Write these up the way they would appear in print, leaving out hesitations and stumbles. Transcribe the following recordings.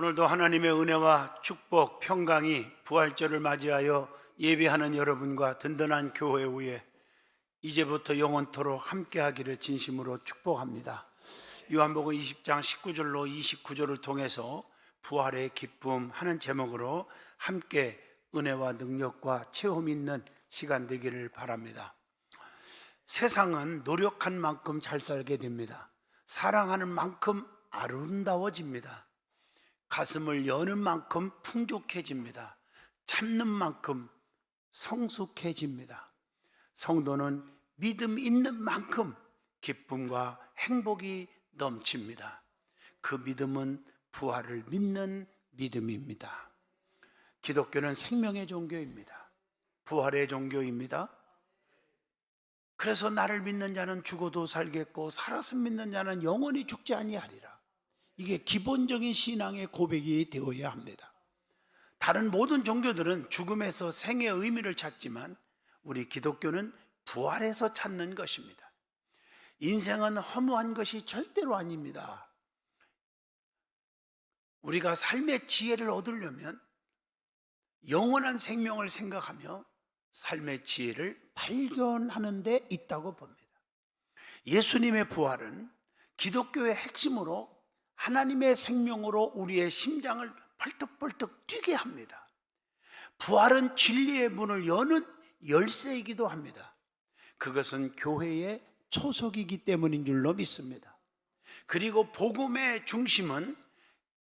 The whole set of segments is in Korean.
오늘도 하나님의 은혜와 축복, 평강이 부활절을 맞이하여 예배하는 여러분과 든든한 교회 위에 이제부터 영원토록 함께하기를 진심으로 축복합니다. 요한복음 20장 19절로 29절을 통해서 부활의 기쁨 하는 제목으로 함께 은혜와 능력과 체험 있는 시간 되기를 바랍니다. 세상은 노력한 만큼 잘 살게 됩니다. 사랑하는 만큼 아름다워집니다. 가슴을 여는 만큼 풍족해집니다. 참는 만큼 성숙해집니다. 성도는 믿음 있는 만큼 기쁨과 행복이 넘칩니다. 그 믿음은 부활을 믿는 믿음입니다. 기독교는 생명의 종교입니다. 부활의 종교입니다. 그래서 나를 믿는 자는 죽어도 살겠고 살아서 믿는 자는 영원히 죽지 아니하리라. 이게 기본적인 신앙의 고백이 되어야 합니다. 다른 모든 종교들은 죽음에서 생의 의미를 찾지만 우리 기독교는 부활에서 찾는 것입니다. 인생은 허무한 것이 절대로 아닙니다. 우리가 삶의 지혜를 얻으려면 영원한 생명을 생각하며 삶의 지혜를 발견하는 데 있다고 봅니다. 예수님의 부활은 기독교의 핵심으로 하나님의 생명으로 우리의 심장을 벌떡벌떡 뛰게 합니다. 부활은 진리의 문을 여는 열쇠이기도 합니다. 그것은 교회의 초석이기 때문인 줄로 믿습니다. 그리고 복음의 중심은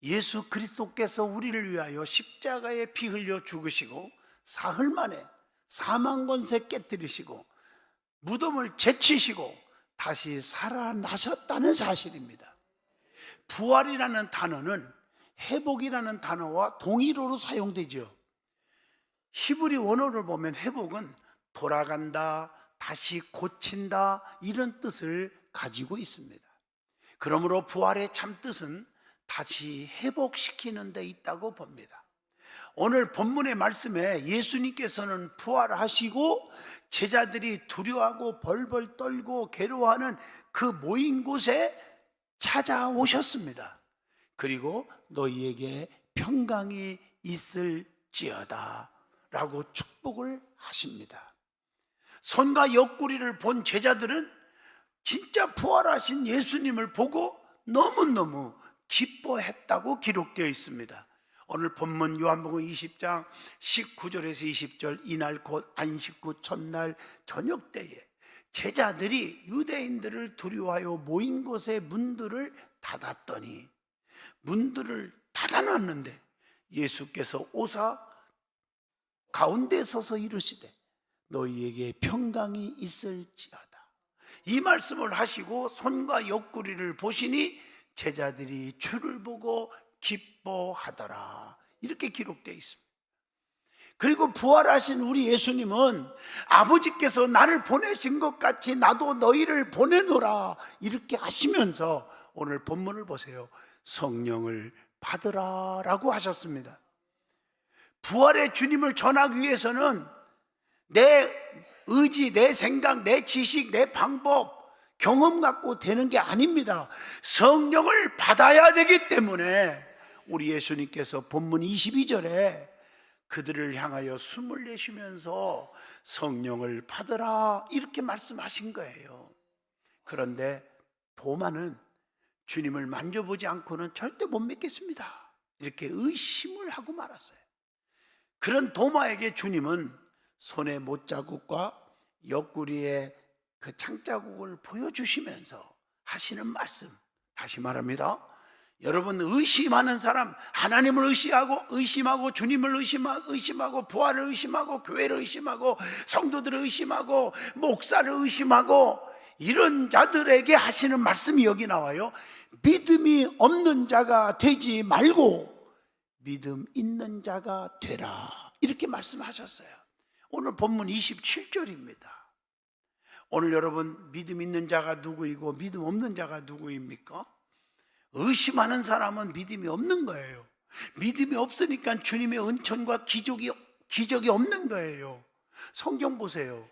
예수 그리스도께서 우리를 위하여 십자가에 피 흘려 죽으시고 사흘 만에 사망 권세 깨뜨리시고 무덤을 제치시고 다시 살아나셨다는 사실입니다. 부활이라는 단어는 회복이라는 단어와 동일어로 사용되죠. 히브리 원어를 보면 회복은 돌아간다, 다시 고친다 이런 뜻을 가지고 있습니다. 그러므로 부활의 참뜻은 다시 회복시키는 데 있다고 봅니다. 오늘 본문의 말씀에 예수님께서는 부활하시고 제자들이 두려워하고 벌벌 떨고 괴로워하는 그 모인 곳에 찾아오셨습니다. 그리고 너희에게 평강이 있을지어다 라고 축복을 하십니다. 손과 옆구리를 본 제자들은 진짜 부활하신 예수님을 보고 너무너무 기뻐했다고 기록되어 있습니다. 오늘 본문 요한복음 20장 19절에서 20절 이날 곧 안식구 첫날 저녁 때에 제자들이 유대인들을 두려워하여 모인 곳의 문들을 닫았더니 문들을 닫아놨는데 예수께서 오사 가운데 서서 이르시되 너희에게 평강이 있을지어다. 이 말씀을 하시고 손과 옆구리를 보시니 제자들이 주를 보고 기뻐하더라. 이렇게 기록되어 있습니다. 그리고 부활하신 우리 예수님은 아버지께서 나를 보내신 것 같이 나도 너희를 보내노라 이렇게 하시면서 오늘 본문을 보세요. 성령을 받으라 라고 하셨습니다. 부활의 주님을 전하기 위해서는 내 의지, 내 생각, 내 지식, 내 방법, 경험 갖고 되는 게 아닙니다. 성령을 받아야 되기 때문에 우리 예수님께서 본문 22절에 그들을 향하여 숨을 내쉬면서 성령을 받으라 이렇게 말씀하신 거예요. 그런데 도마는 주님을 만져보지 않고는 절대 못 믿겠습니다 이렇게 의심을 하고 말았어요. 그런 도마에게 주님은 손의 못자국과 옆구리의 그 창자국을 보여주시면서 하시는 말씀, 다시 말합니다. 여러분 의심하는 사람, 하나님을 의심하고 주님을 의심하고 부활을 의심하고 교회를 의심하고 성도들을 의심하고 목사를 의심하고 이런 자들에게 하시는 말씀이 여기 나와요. 믿음이 없는 자가 되지 말고 믿음 있는 자가 되라 이렇게 말씀하셨어요. 오늘 본문 27절입니다. 오늘 여러분 믿음 있는 자가 누구이고 믿음 없는 자가 누구입니까? 의심하는 사람은 믿음이 없는 거예요. 믿음이 없으니까 주님의 은총과 기적이 없는 거예요. 성경 보세요.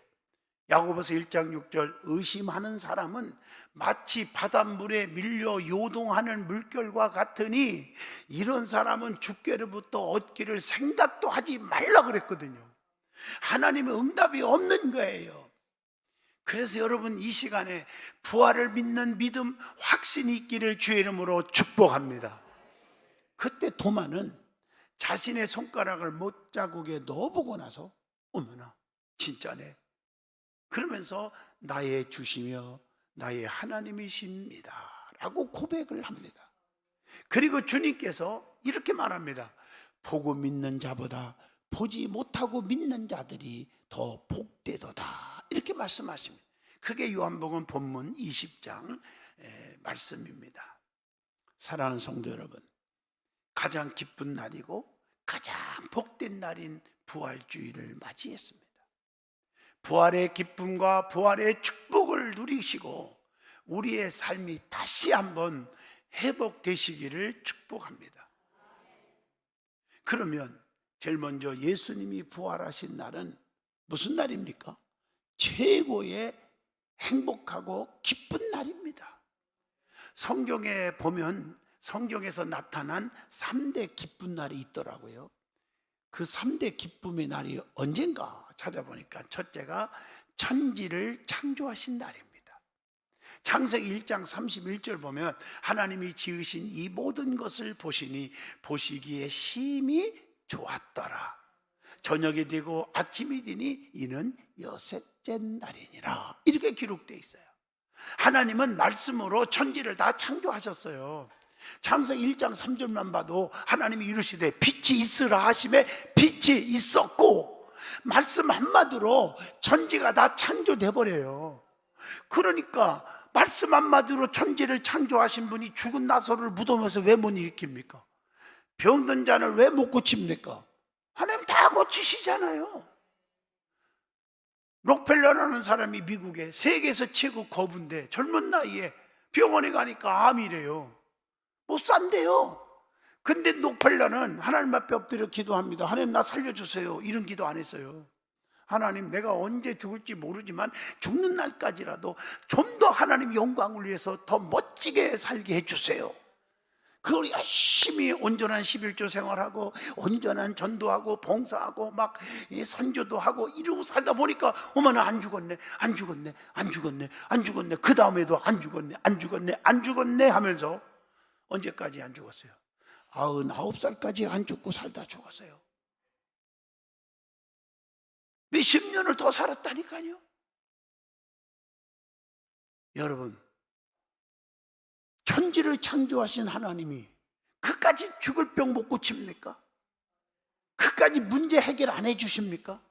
야고보서 1장 6절 의심하는 사람은 마치 바닷물에 밀려 요동하는 물결과 같으니 이런 사람은 주께로부터 얻기를 생각도 하지 말라 그랬거든요. 하나님의 응답이 없는 거예요. 그래서 여러분 이 시간에 부활을 믿는 믿음, 확신이 있기를 주의 이름으로 축복합니다. 그때 도마는 자신의 손가락을 못자국에 넣어보고 나서 어머나 진짜네 그러면서 나의 주시며 나의 하나님이십니다 라고 고백을 합니다. 그리고 주님께서 이렇게 말합니다. 보고 믿는 자보다 보지 못하고 믿는 자들이 더 복되도다 이렇게 말씀하십니다. 그게 요한복음 본문 20장 말씀입니다. 사랑하는 성도 여러분, 가장 기쁜 날이고 가장 복된 날인 부활주의를 맞이했습니다. 부활의 기쁨과 부활의 축복을 누리시고 우리의 삶이 다시 한번 회복되시기를 축복합니다. 그러면 제일 먼저 예수님이 부활하신 날은 무슨 날입니까? 최고의 행복하고 기쁜 날입니다. 성경에 보면 성경에서 나타난 3대 기쁜 날이 있더라고요. 그 3대 기쁨의 날이 언젠가 찾아보니까 첫째가 천지를 창조하신 날입니다. 창세기 1장 31절 보면 하나님이 지으신 이 모든 것을 보시니 보시기에 심히 좋았더라. 저녁이 되고 아침이 되니 이는 여섯째 날이니라 이렇게 기록되어 있어요. 하나님은 말씀으로 천지를 다 창조하셨어요. 창세기 1장 3절만 봐도 하나님이 이르시되 빛이 있으라 하심에 빛이 있었고 말씀 한마디로 천지가 다 창조돼 버려요. 그러니까 말씀 한마디로 천지를 창조하신 분이 죽은 나사로를 무덤에서 왜 못 일으킵니까? 병든 자를 왜 못 고칩니까? 하나님 다 고치시잖아요. 록펠러라는 사람이 미국에 세계에서 최고 거부인데 젊은 나이에 병원에 가니까 암이래요. 못 산대요. 근데 록펠러는 하나님 앞에 엎드려 기도합니다. 하나님 나 살려주세요. 이런 기도 안 했어요. 하나님 내가 언제 죽을지 모르지만 죽는 날까지라도 좀 더 하나님 영광을 위해서 더 멋지게 살게 해주세요. 그걸 열심히 온전한 11조 생활하고 온전한 전도하고 봉사하고 막 선교도 하고 이러고 살다 보니까 어머나 안 죽었네 안 죽었네 안 죽었네 안 죽었네 그 다음에도 안 죽었네 안 죽었네 안 죽었네 하면서 언제까지 안 죽었어요? 99살까지 안 죽고 살다 죽었어요. 몇십 년을 더 살았다니까요. 여러분 천지를 창조하신 하나님이 그까지 죽을 병 못 고칩니까? 그까지 문제 해결 안 해주십니까?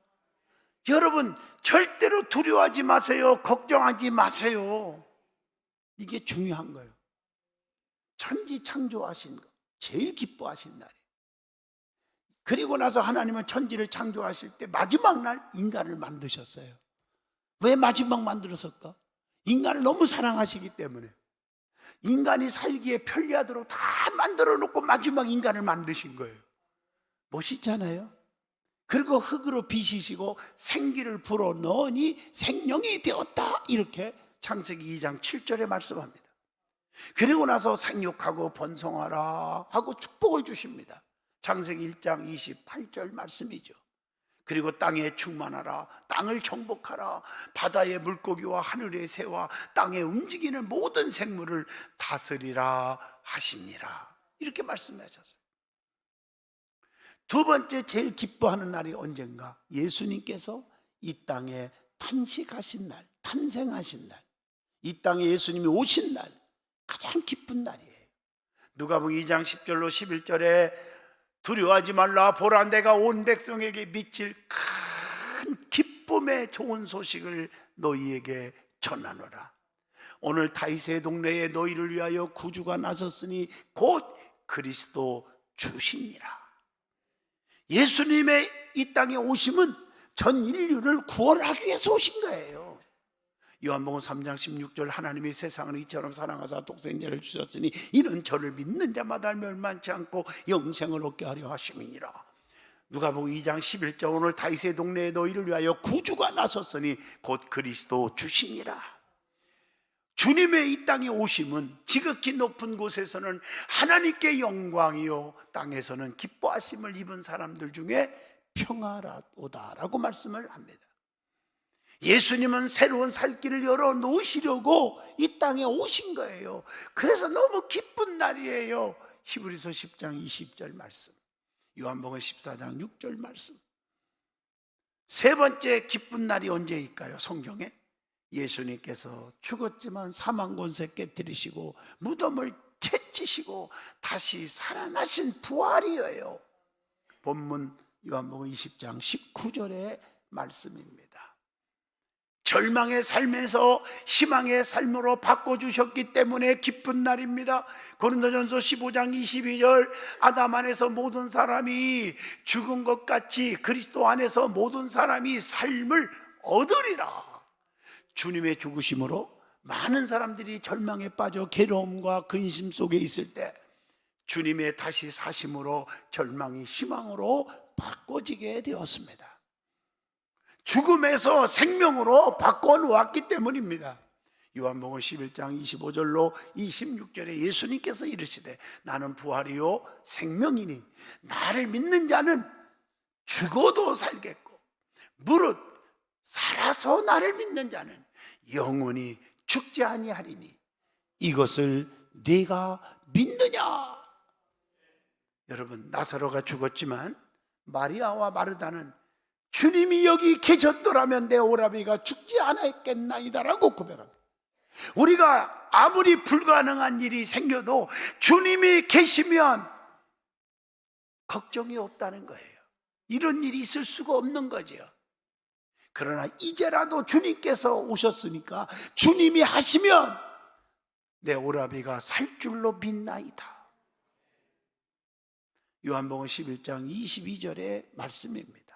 여러분 절대로 두려워하지 마세요. 걱정하지 마세요. 이게 중요한 거예요. 천지 창조하신 거 제일 기뻐하신 날이에요. 그리고 나서 하나님은 천지를 창조하실 때 마지막 날 인간을 만드셨어요. 왜 마지막 만들었을까? 인간을 너무 사랑하시기 때문에 인간이 살기에 편리하도록 다 만들어 놓고 마지막 인간을 만드신 거예요. 멋있잖아요. 그리고 흙으로 빚으시고 생기를 불어넣으니 생명이 되었다 이렇게 창세기 2장 7절에 말씀합니다. 그리고 나서 생육하고 번성하라 하고 축복을 주십니다. 창세기 1장 28절 말씀이죠. 그리고 땅에 충만하라 땅을 정복하라 바다의 물고기와 하늘의 새와 땅에 움직이는 모든 생물을 다스리라 하시니라 이렇게 말씀하셨어요. 두 번째 제일 기뻐하는 날이 언젠가 예수님께서 이 땅에 탄식하신 날 탄생하신 날 이 땅에 예수님이 오신 날 가장 기쁜 날이에요. 누가복음 2장 10절로 11절에 두려워하지 말라 보라 내가 온 백성에게 미칠 큰 기쁨의 좋은 소식을 너희에게 전하노라. 오늘 다윗의 동네에 너희를 위하여 구주가 나섰으니 곧 그리스도 주시니라. 예수님의 이 땅에 오심은 전 인류를 구원하기 위해서 오신 거예요. 요한복음 3장 16절 하나님이 세상을 이처럼 사랑하사 독생자를 주셨으니 이는 저를 믿는 자마다 멸망치 않고 영생을 얻게 하려 하심이니라. 누가복음 2장 11절 오늘 다윗의 동네에 너희를 위하여 구주가 나섰으니 곧 그리스도 주시니라. 주님의 이 땅에 오심은 지극히 높은 곳에서는 하나님께 영광이요 땅에서는 기뻐하심을 입은 사람들 중에 평화로다라고 말씀을 합니다. 예수님은 새로운 살 길을 열어놓으시려고 이 땅에 오신 거예요. 그래서 너무 기쁜 날이에요. 히브리서 10장 20절 말씀, 요한복음 14장 6절 말씀. 세 번째 기쁜 날이 언제일까요? 성경에 예수님께서 죽었지만 사망 권세 깨뜨리시고 무덤을 채치시고 다시 살아나신 부활이에요. 본문 요한복음 20장 19절의 말씀입니다. 절망의 삶에서 희망의 삶으로 바꿔주셨기 때문에 기쁜 날입니다. 고린도전서 15장 22절 아담 안에서 모든 사람이 죽은 것 같이 그리스도 안에서 모든 사람이 삶을 얻으리라. 주님의 죽으심으로 많은 사람들이 절망에 빠져 괴로움과 근심 속에 있을 때 주님의 다시 사심으로 절망이 희망으로 바꿔지게 되었습니다. 죽음에서 생명으로 바꿔놓았기 때문입니다. 요한복음 11장 25절로 26절에 예수님께서 이르시되 나는 부활이요 생명이니 나를 믿는 자는 죽어도 살겠고 무릇 살아서 나를 믿는 자는 영원히 죽지 아니하리니 이것을 네가 믿느냐? 여러분, 나사로가 죽었지만 마리아와 마르다는 주님이 여기 계셨더라면 내 오라비가 죽지 않았겠나이다라고 고백합니다. 우리가 아무리 불가능한 일이 생겨도 주님이 계시면 걱정이 없다는 거예요. 이런 일이 있을 수가 없는 거죠. 그러나 이제라도 주님께서 오셨으니까 주님이 하시면 내 오라비가 살 줄로 믿나이다. 요한복음 11장 22절의 말씀입니다.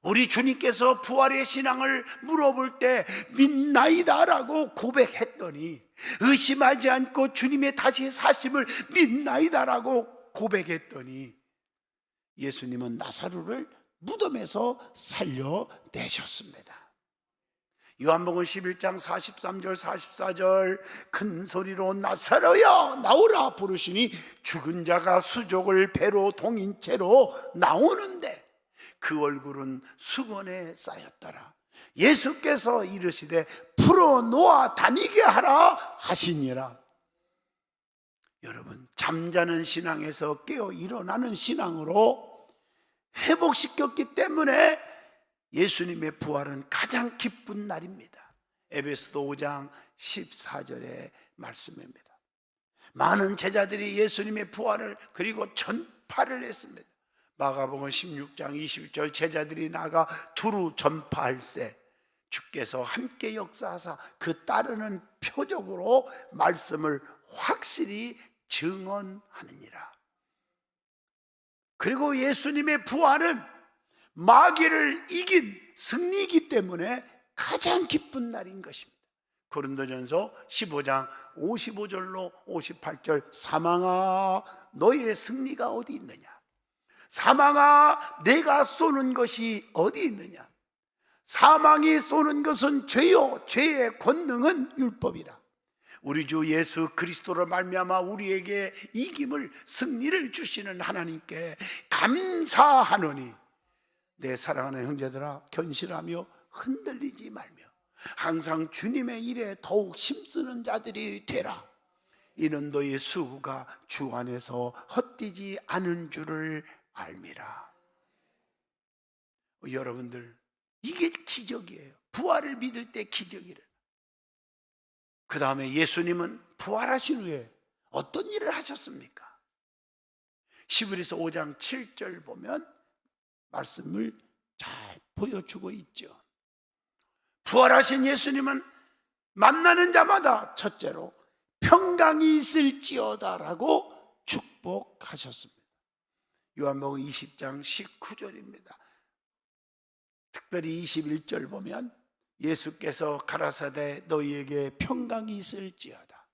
우리 주님께서 부활의 신앙을 물어볼 때 믿나이다라고 고백했더니 의심하지 않고 주님의 다시 사심을 믿나이다라고 고백했더니 예수님은 나사로를 무덤에서 살려내셨습니다. 요한복음 11장 43절 44절 큰 소리로 나사로야 나오라 부르시니 죽은 자가 수족을 배로 동인 채로 나오는데 그 얼굴은 수건에 쌓였더라. 예수께서 이르시되 풀어놓아 다니게 하라 하시니라. 여러분, 잠자는 신앙에서 깨어 일어나는 신앙으로 회복시켰기 때문에 예수님의 부활은 가장 기쁜 날입니다. 에베소서 5장 14절의 말씀입니다. 많은 제자들이 예수님의 부활을 그리고 전파를 했습니다. 마가복음 16장 20절 제자들이 나가 두루 전파할세 주께서 함께 역사하사 그 따르는 표적으로 말씀을 확실히 증언하느니라. 그리고 예수님의 부활은 마귀를 이긴 승리이기 때문에 가장 기쁜 날인 것입니다. 고린도전서 15장 55절로 58절 사망아 너희의 승리가 어디 있느냐? 사망아 내가 쏘는 것이 어디 있느냐? 사망이 쏘는 것은 죄요 죄의 권능은 율법이라. 우리 주 예수 그리스도로 말미암아 우리에게 이김을 승리를 주시는 하나님께 감사하노니 내 사랑하는 형제들아 견실하며 흔들리지 말며 항상 주님의 일에 더욱 힘쓰는 자들이 되라. 이는 너희 수고가 주 안에서 헛되지 않은 줄을 알미라. 여러분들 이게 기적이에요. 부활을 믿을 때 기적이래. 그 다음에 예수님은 부활하신 후에 어떤 일을 하셨습니까? 히브리서 5장 7절 보면 말씀을 잘 보여주고 있죠. 부활하신 예수님은 만나는 자마다 첫째로 평강이 있을지어다라고 축복하셨습니다. 요한복음 20장 19절입니다. 특별히 21절 보면 예수께서 가라사대 너희에게 평강이 있을지어다.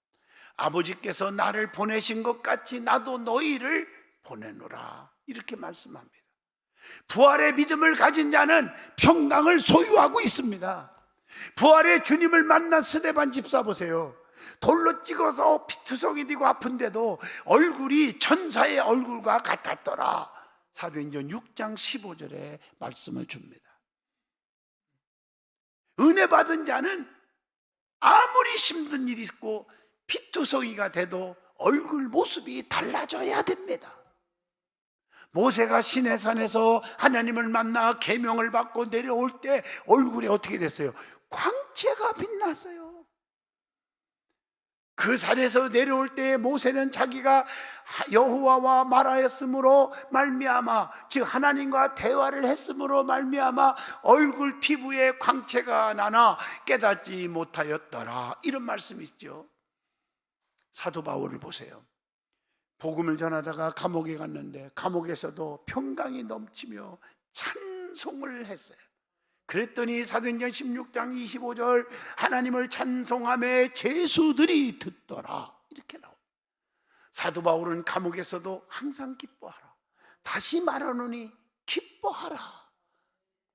아버지께서 나를 보내신 것 같이 나도 너희를 보내노라. 이렇게 말씀합니다. 부활의 믿음을 가진 자는 평강을 소유하고 있습니다. 부활의 주님을 만난 스데반 집사 보세요. 돌로 찍어서 피투성이 되고 아픈데도 얼굴이 천사의 얼굴과 같았더라. 사도행전 6장 15절에 말씀을 줍니다. 은혜 받은 자는 아무리 힘든 일이 있고 피투성이가 돼도 얼굴 모습이 달라져야 됩니다. 모세가 시내산에서 하나님을 만나 계명을 받고 내려올 때 얼굴이 어떻게 됐어요? 광채가 빛났어요. 그 산에서 내려올 때 모세는 자기가 여호와와 말하였으므로 말미암아, 즉 하나님과 대화를 했으므로 말미암아 얼굴 피부에 광채가 나나 깨닫지 못하였더라. 이런 말씀이 있죠. 사도 바울을 보세요. 복음을 전하다가 감옥에 갔는데 감옥에서도 평강이 넘치며 찬송을 했어요. 그랬더니 사도행전 16장 25절 하나님을 찬송하며 제수들이 듣더라. 이렇게 나옵니다. 사도 바울은 감옥에서도 항상 기뻐하라. 다시 말하노니 기뻐하라.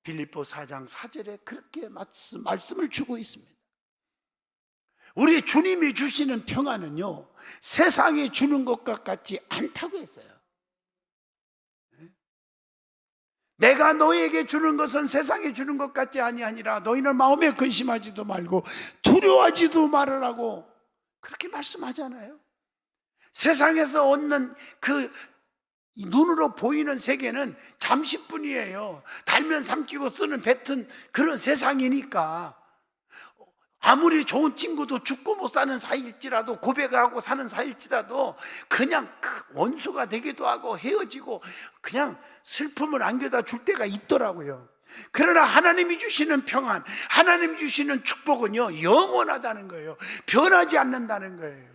빌립보 4장 4절에 그렇게 말씀을 주고 있습니다. 우리 주님이 주시는 평안은요, 세상이 주는 것과 같지 않다고 했어요. 내가 너에게 주는 것은 세상에 주는 것 같지 아니하니라. 너희는 마음에 근심하지도 말고 두려워하지도 말으라고 그렇게 말씀하잖아요. 세상에서 얻는 그 눈으로 보이는 세계는 잠시뿐이에요. 달면 삼키고 쓰는 뱉은 그런 세상이니까. 아무리 좋은 친구도 죽고 못 사는 사이일지라도, 고백하고 사는 사이일지라도 그냥 원수가 되기도 하고 헤어지고 그냥 슬픔을 안겨다 줄 때가 있더라고요. 그러나 하나님이 주시는 평안, 하나님이 주시는 축복은요, 영원하다는 거예요. 변하지 않는다는 거예요.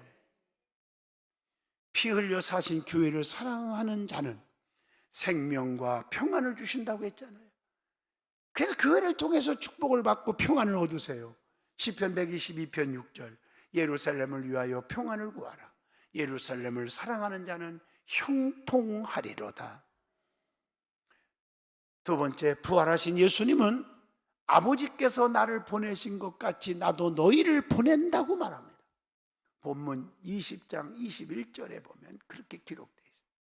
피 흘려 사신 교회를 사랑하는 자는 생명과 평안을 주신다고 했잖아요. 그래서 교회를 통해서 축복을 받고 평안을 얻으세요. 시편 122편 6절 예루살렘을 위하여 평안을 구하라. 예루살렘을 사랑하는 자는 형통하리로다. 두 번째, 부활하신 예수님은 아버지께서 나를 보내신 것 같이 나도 너희를 보낸다고 말합니다. 본문 20장 21절에 보면 그렇게 기록되어 있습니다.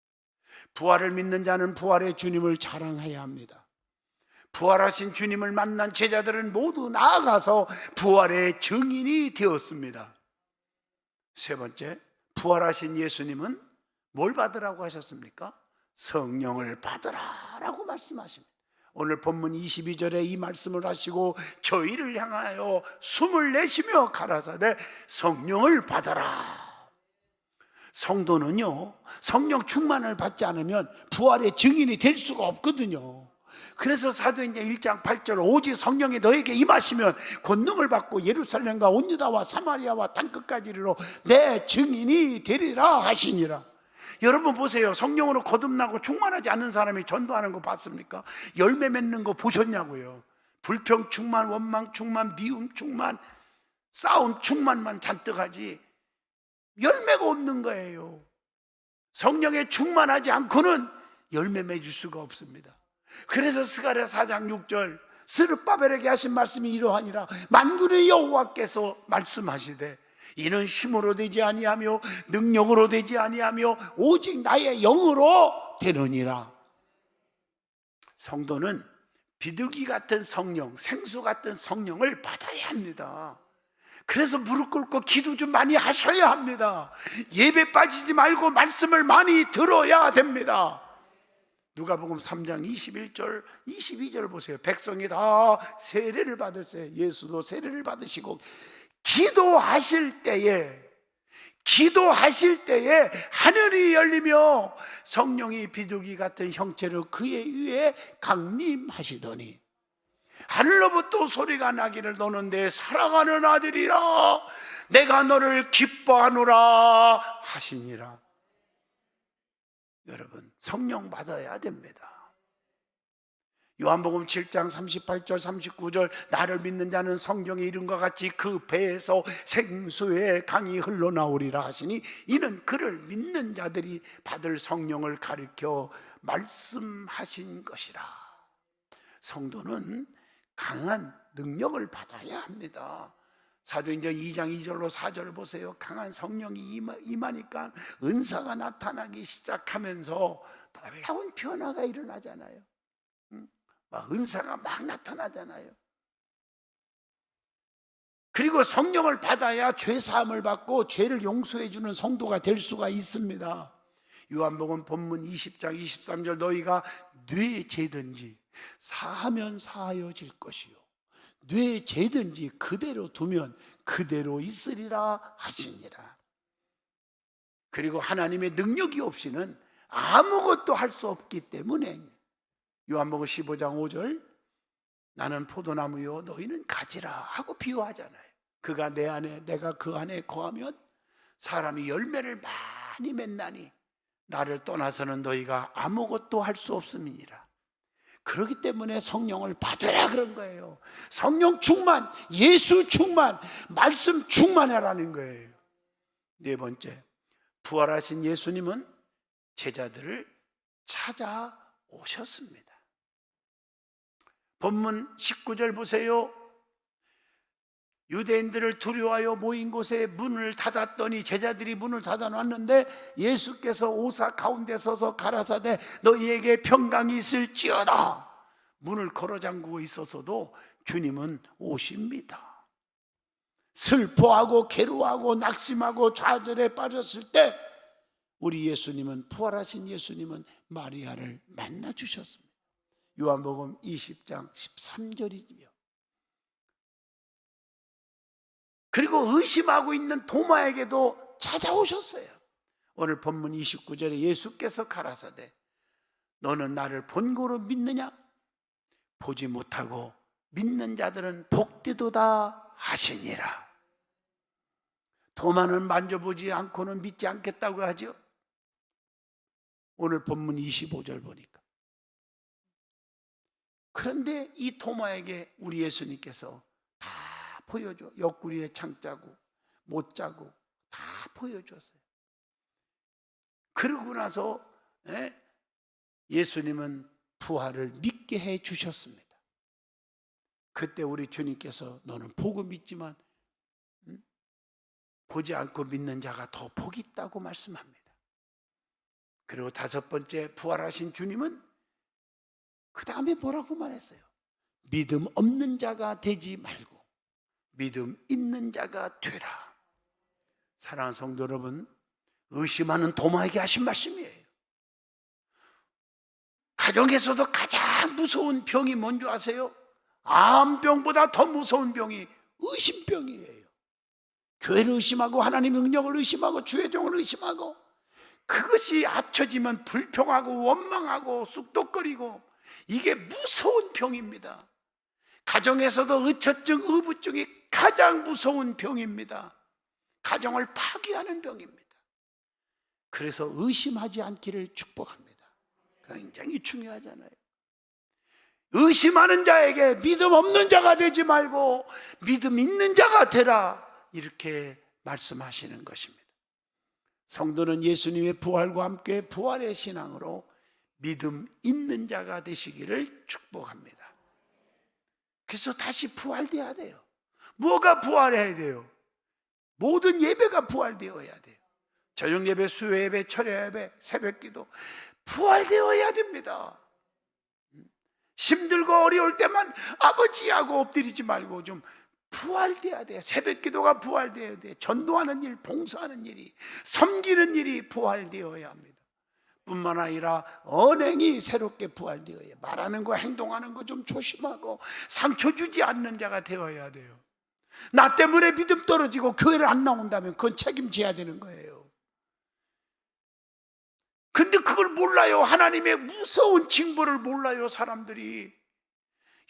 부활을 믿는 자는 부활의 주님을 자랑해야 합니다. 부활하신 주님을 만난 제자들은 모두 나아가서 부활의 증인이 되었습니다. 세 번째, 부활하신 예수님은 뭘 받으라고 하셨습니까? 성령을 받으라라고 말씀하십니다. 오늘 본문 22절에 이 말씀을 하시고 저희를 향하여 숨을 내쉬며 가라사대 성령을 받아라. 성도는요, 성령 충만을 받지 않으면 부활의 증인이 될 수가 없거든요. 그래서 사도행전 1장 8절 오직 성령이 너에게 임하시면 권능을 받고 예루살렘과 온 유다와 사마리아와 땅끝까지 이르러 내 증인이 되리라 하시니라. 여러분 보세요. 성령으로 거듭나고 충만하지 않는 사람이 전도하는 거 봤습니까? 열매 맺는 거 보셨냐고요. 불평 충만, 원망 충만, 미움 충만, 싸움 충만만 잔뜩 하지 열매가 없는 거예요. 성령에 충만하지 않고는 열매 맺을 수가 없습니다. 그래서 스가랴 4장 6절 스룹바벨에게 하신 말씀이 이러하니라. 만군의 여호와께서 말씀하시되 이는 힘으로 되지 아니하며 능력으로 되지 아니하며 오직 나의 영으로 되느니라. 성도는 비둘기 같은 성령, 생수 같은 성령을 받아야 합니다. 그래서 무릎 꿇고 기도 좀 많이 하셔야 합니다. 예배 빠지지 말고 말씀을 많이 들어야 됩니다. 누가복음 3장 21절 22절 보세요. 백성이 다 세례를 받을세. 예수도 세례를 받으시고 기도하실 때에 하늘이 열리며 성령이 비둘기 같은 형체로 그의 위에 강림하시더니 하늘로부터 소리가 나기를 너는 내 사랑하는 아들이라 내가 너를 기뻐하노라 하시니라. 여러분 성령 받아야 됩니다. 요한복음 7장 38절 39절 나를 믿는 자는 성경에 이른과 같이 그 배에서 생수의 강이 흘러나오리라 하시니 이는 그를 믿는 자들이 받을 성령을 가리켜 말씀하신 것이라. 성도는 강한 능력을 받아야 합니다. 사도행전 2장 2절로 4절을 보세요. 강한 성령이 임하니까 은사가 나타나기 시작하면서 놀라운 변화가 일어나잖아요. 은사가 막 나타나잖아요. 그리고 성령을 받아야 죄 사함을 받고 죄를 용서해 주는 성도가 될 수가 있습니다. 요한복음 본문 20장 23절 너희가 뇌 죄든지 사하면 사하여질 것이요 뇌 죄든지 그대로 두면 그대로 있으리라 하시니라. 그리고 하나님의 능력이 없이는 아무것도 할 수 없기 때문에 요한복음 15장 5절 나는 포도나무요 너희는 가지라 하고 비유하잖아요. 그가 내 안에 내가 그 안에 거하면 사람이 열매를 많이 맺나니 나를 떠나서는 너희가 아무것도 할 수 없음이니라. 그렇기 때문에 성령을 받으라 그런 거예요. 성령 충만, 예수 충만, 말씀 충만하라는 거예요. 네 번째, 부활하신 예수님은 제자들을 찾아오셨습니다. 본문 19절 보세요. 유대인들을 두려워하여 모인 곳에 문을 닫았더니 제자들이 문을 닫아놨는데 예수께서 오사 가운데 서서 가라사대 너희에게 평강이 있을지어다. 문을 걸어 잠그고 있었어도 주님은 오십니다. 슬퍼하고 괴로워하고 낙심하고 좌절에 빠졌을 때 우리 예수님은 부활하신 예수님은 마리아를 만나 주셨습니다. 요한복음 20장 13절이며 그리고 의심하고 있는 도마에게도 찾아오셨어요. 오늘 본문 29절에 예수께서 가라사대 너는 나를 본고로 믿느냐? 보지 못하고 믿는 자들은 복되도다 하시니라. 도마는 만져보지 않고는 믿지 않겠다고 하죠. 오늘 본문 25절 보니까 그런데 이 도마에게 우리 예수님께서 다 보여줘. 옆구리에 창자국, 못자국 다 보여줬어요. 그러고 나서 예수님은 부활을 믿게 해 주셨습니다. 그때 우리 주님께서 너는 보고 믿지만 보지 않고 믿는 자가 더 복이 있다고 말씀합니다. 그리고 다섯 번째, 부활하신 주님은 그 다음에 뭐라고 말했어요? 믿음 없는 자가 되지 말고 믿음 있는 자가 되라. 사랑하는 성도 여러분, 의심하는 도마에게 하신 말씀이에요. 가정에서도 가장 무서운 병이 뭔지 아세요? 암병보다 더 무서운 병이 의심병이에요. 교회를 의심하고 하나님의 능력을 의심하고 주의 종을 의심하고 그것이 합쳐지면 불평하고 원망하고 쑥덕거리고 이게 무서운 병입니다. 가정에서도 의처증, 의부증이 가장 무서운 병입니다. 가정을 파괴하는 병입니다. 그래서 의심하지 않기를 축복합니다. 굉장히 중요하잖아요. 의심하는 자에게 믿음 없는 자가 되지 말고 믿음 있는 자가 되라 이렇게 말씀하시는 것입니다. 성도는 예수님의 부활과 함께 부활의 신앙으로 믿음 있는 자가 되시기를 축복합니다. 그래서 다시 부활되어야 돼요. 뭐가 부활해야 돼요? 모든 예배가 부활되어야 돼요. 저녁 예배, 수요 예배, 철야 예배, 새벽 기도 부활되어야 됩니다. 힘들고 어려울 때만 아버지하고 엎드리지 말고 좀 부활돼야 돼요. 새벽 기도가 부활돼야 돼요. 전도하는 일, 봉사하는 일이, 섬기는 일이 부활되어야 합니다. 뿐만 아니라 언행이 새롭게 부활되어야 해요. 말하는 거, 행동하는 거 좀 조심하고 상처 주지 않는 자가 되어야 돼요. 나 때문에 믿음 떨어지고 교회를 안 나온다면 그건 책임져야 되는 거예요. 근데 그걸 몰라요. 하나님의 무서운 징벌을 몰라요, 사람들이.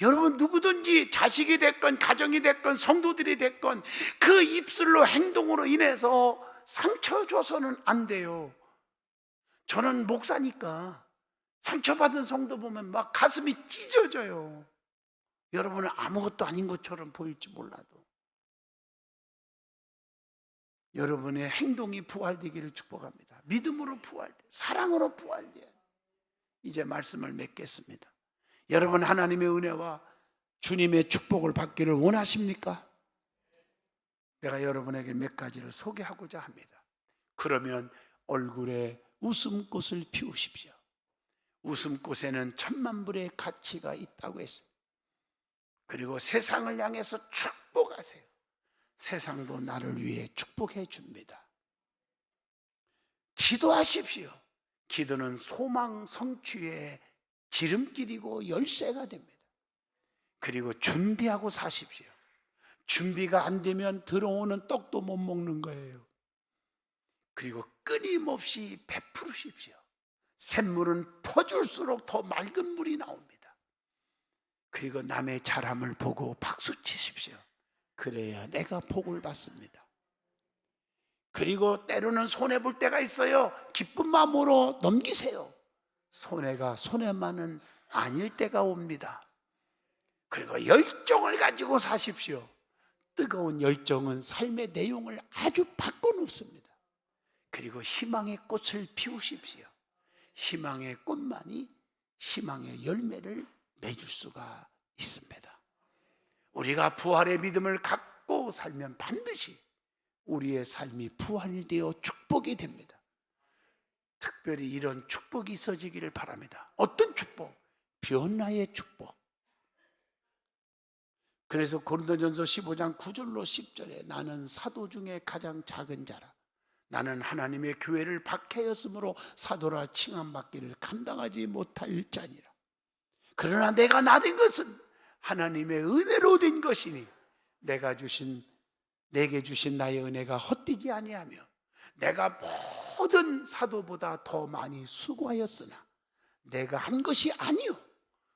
여러분, 누구든지 자식이 됐건 가정이 됐건 성도들이 됐건 그 입술로 행동으로 인해서 상처 줘서는 안 돼요. 저는 목사니까 상처받은 성도 보면 막 가슴이 찢어져요. 여러분은 아무것도 아닌 것처럼 보일지 몰라도 여러분의 행동이 부활되기를 축복합니다. 믿음으로 부활돼, 사랑으로 부활돼. 이제 말씀을 맺겠습니다. 여러분, 하나님의 은혜와 주님의 축복을 받기를 원하십니까? 내가 여러분에게 몇 가지를 소개하고자 합니다. 그러면 얼굴에 웃음꽃을 피우십시오. 웃음꽃에는 천만불의 가치가 있다고 했습니다. 그리고 세상을 향해서 축복하세요. 세상도 나를 위해 축복해 줍니다. 기도하십시오. 기도는 소망 성취의 지름길이고 열쇠가 됩니다. 그리고 준비하고 사십시오. 준비가 안 되면 들어오는 떡도 못 먹는 거예요. 그리고 끊임없이 베푸십시오. 샘물은 퍼줄수록 더 맑은 물이 나옵니다. 그리고 남의 잘함을 보고 박수 치십시오. 그래야 내가 복을 받습니다. 그리고 때로는 손해볼 때가 있어요. 기쁜 마음으로 넘기세요. 손해가 손해만은 아닐 때가 옵니다. 그리고 열정을 가지고 사십시오. 뜨거운 열정은 삶의 내용을 아주 바꿔놓습니다. 그리고 희망의 꽃을 피우십시오. 희망의 꽃만이 희망의 열매를 맺을 수가 있습니다. 우리가 부활의 믿음을 갖고 살면 반드시 우리의 삶이 부활이 되어 축복이 됩니다. 특별히 이런 축복이 있어지기를 바랍니다. 어떤 축복? 변화의 축복. 그래서 고린도전서 15장 9절로 10절에 나는 사도 중에 가장 작은 자라. 나는 하나님의 교회를 박해였으므로 사도라 칭함받기를 감당하지 못할 자니라. 그러나 내가 나된 것은 하나님의 은혜로 된 것이니 내게 주신 나의 은혜가 헛되지 아니하며 내가 모든 사도보다 더 많이 수고하였으나 내가 한 것이 아니요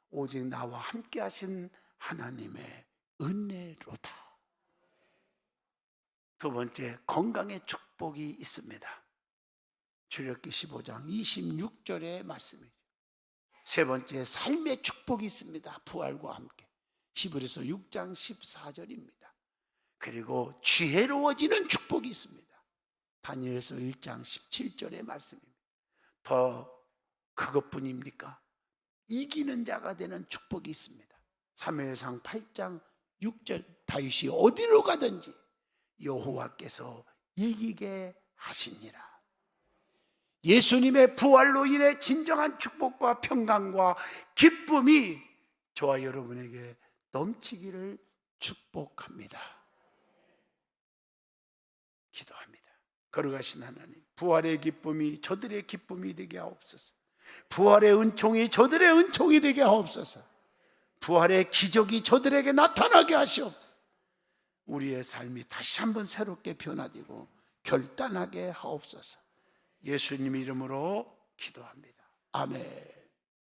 오직 나와 함께 하신 하나님의 은혜로다. 두 번째, 건강의 축복이 있습니다. 출애굽기 15장 26절의 말씀이죠. 세 번째, 삶의 축복이 있습니다. 부활과 함께 히브리서 6장 14절입니다. 그리고 지혜로워지는 축복이 있습니다. 다니엘서 1장 17절의 말씀입니다. 더 그것뿐입니까? 이기는 자가 되는 축복이 있습니다. 사무엘상 8장 6절 다윗이 어디로 가든지 여호와께서 이기게 하시니라. 예수님의 부활로 인해 진정한 축복과 평강과 기쁨이 저와 여러분에게 넘치기를 축복합니다. 기도합니다. 거룩하신 하나님, 부활의 기쁨이 저들의 기쁨이 되게 하옵소서. 부활의 은총이 저들의 은총이 되게 하옵소서. 부활의 기적이 저들에게 나타나게 하시옵소서. 우리의 삶이 다시 한번 새롭게 변화되고 결단하게 하옵소서. 예수님 이름으로 기도합니다. 아멘.